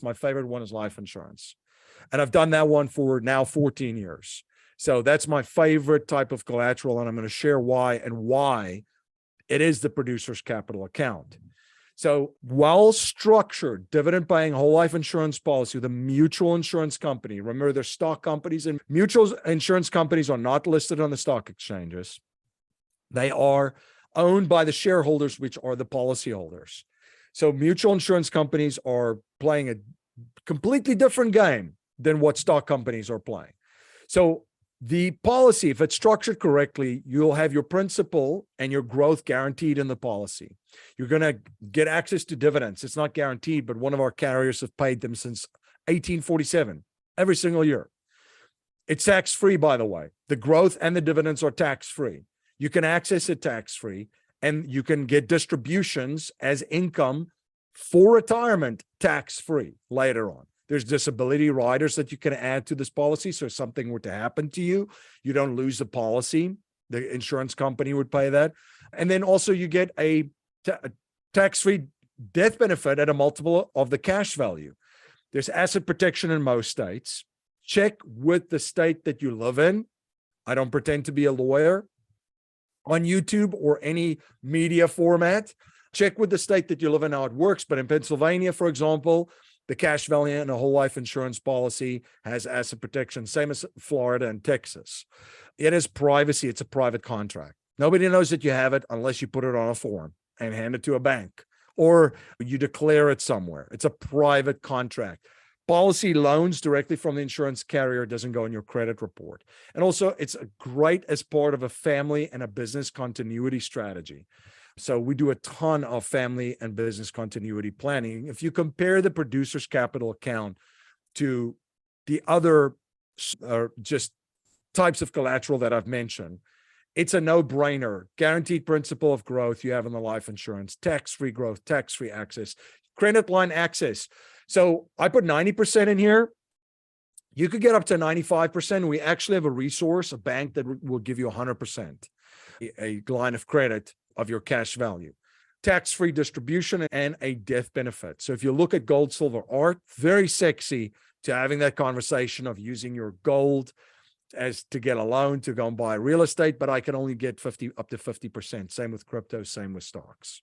My favorite one is life insurance. And I've done that one for now 14 years. So that's my favorite type of collateral. And I'm going to share why and why it is the producer's capital account. So well-structured dividend-paying whole life insurance policy with a mutual insurance company. Remember, they're stock companies, and mutual insurance companies are not listed on the stock exchanges. They are owned by the shareholders, which are the policyholders. So mutual insurance companies are playing a completely different game than what stock companies are playing. So the policy, if it's structured correctly, you'll have your principal and your growth guaranteed in the policy. You're going to get access to dividends. It's not guaranteed, but one of our carriers have paid them since 1847, every single year. It's tax-free, by the way. The growth and the dividends are tax-free. You can access it tax-free, and you can get distributions as income for retirement tax-free later on. There's disability riders that you can add to this policy. So if something were to happen to you, you don't lose the policy. The insurance company would pay that. And then also you get a tax-free death benefit at a multiple of the cash value. There's asset protection in most states. Check with the state that you live in. I don't pretend to be a lawyer on YouTube or any media format. Check with the state that you live in how it works. But in Pennsylvania, for example, the cash value in a whole life insurance policy has asset protection, same as Florida and Texas. It is privacy. It's a private contract. Nobody knows that you have it unless you put it on a form and hand it to a bank or you declare it somewhere. It's a private contract. Policy loans directly from the insurance carrier doesn't go in your credit report. And also, it's great as part of a family and a business continuity strategy. So we do a ton of family and business continuity planning. If you compare the producer's capital account to the other just types of collateral that I've mentioned, it's a no-brainer. Guaranteed principle of growth you have in the life insurance, tax-free growth, tax-free access, credit line access. So I put 90% in here. You could get up to 95%. We actually have a resource, a bank that will give you 100%, a line of credit of your cash value, tax-free distribution, and a death benefit. So if you look at gold, silver, art, very sexy to having that conversation of using your gold as to get a loan to go and buy real estate, but I can only get up to 50%. Same with crypto, same with stocks.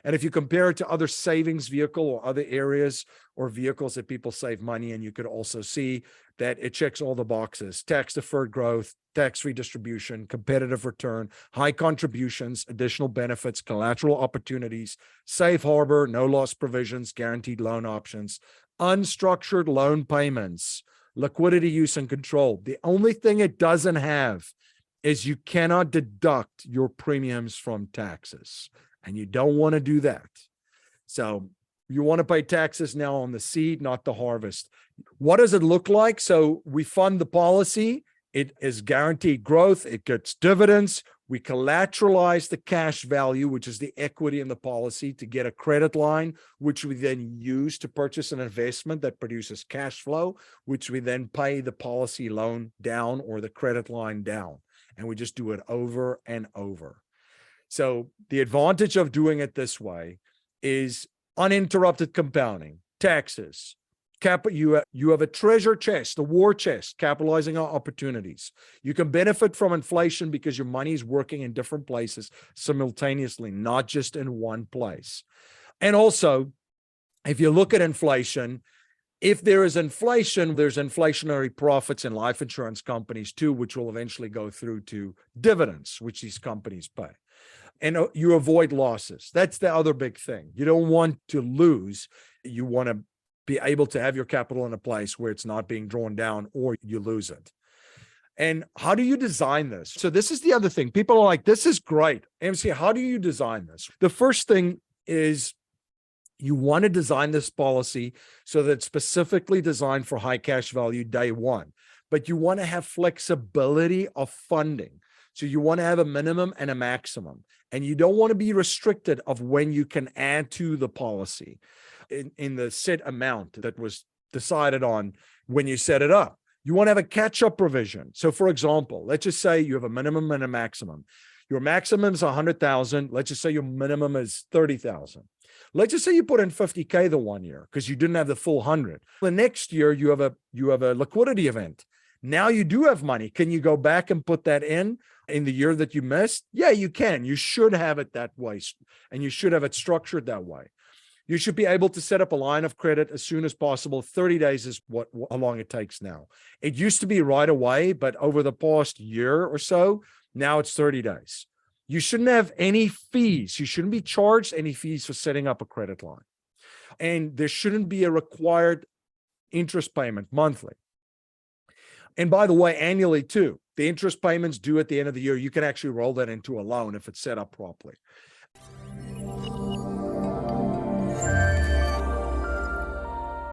And if you compare it to other savings vehicle or other areas or vehicles that people save money in, you could also see that it checks all the boxes: tax-deferred growth, tax-free distribution, competitive return, high contributions, additional benefits, collateral opportunities, safe harbor, no loss provisions, guaranteed loan options, unstructured loan payments, liquidity use and control. The only thing it doesn't have is you cannot deduct your premiums from taxes. And you don't want to do that. So you want to pay taxes now on the seed, not the harvest. What does it look like? So we fund the policy. It is guaranteed growth. It gets dividends. We collateralize the cash value, which is the equity in the policy, to get a credit line, which we then use to purchase an investment that produces cash flow, which we then pay the policy loan down or the credit line down. And we just do it over and over. So the advantage of doing it this way is uninterrupted compounding, taxes, you have a treasure chest, a war chest, capitalizing on opportunities. You can benefit from inflation because your money is working in different places simultaneously, not just in one place. And also, if you look at inflation, if there is inflation, there's inflationary profits in life insurance companies too, which will eventually go through to dividends, which these companies pay. And you avoid losses. That's the other big thing. You don't want to lose. You want to be able to have your capital in a place where it's not being drawn down or you lose it. And how do you design this? So this is the other thing. People are like, this is great. MC, how do you design this? The first thing is you want to design this policy so that it's specifically designed for high cash value day one. But you want to have flexibility of funding. So you want to have a minimum and a maximum, and you don't want to be restricted of when you can add to the policy in the set amount that was decided on when you set it up. You want to have a catch-up provision. So for example, let's just say you have a minimum and a maximum. Your maximum is 100,000. Let's just say your minimum is 30,000. Let's just say you put in 50K the 1 year because you didn't have the full 100. The next year you have a liquidity event. Now you do have money. Can you go back and put that in the year that you missed? Yeah, you can. You should have it that way, and you should have it structured that way. You should be able to set up a line of credit as soon as possible. 30 days is how long it takes now. It used to be right away, but over the past year or so, now it's 30 days. You shouldn't have any fees. You shouldn't be charged any fees for setting up a credit line. And there shouldn't be a required interest payment monthly. And by the way, annually too, the interest payments due at the end of the year, you can actually roll that into a loan if it's set up properly.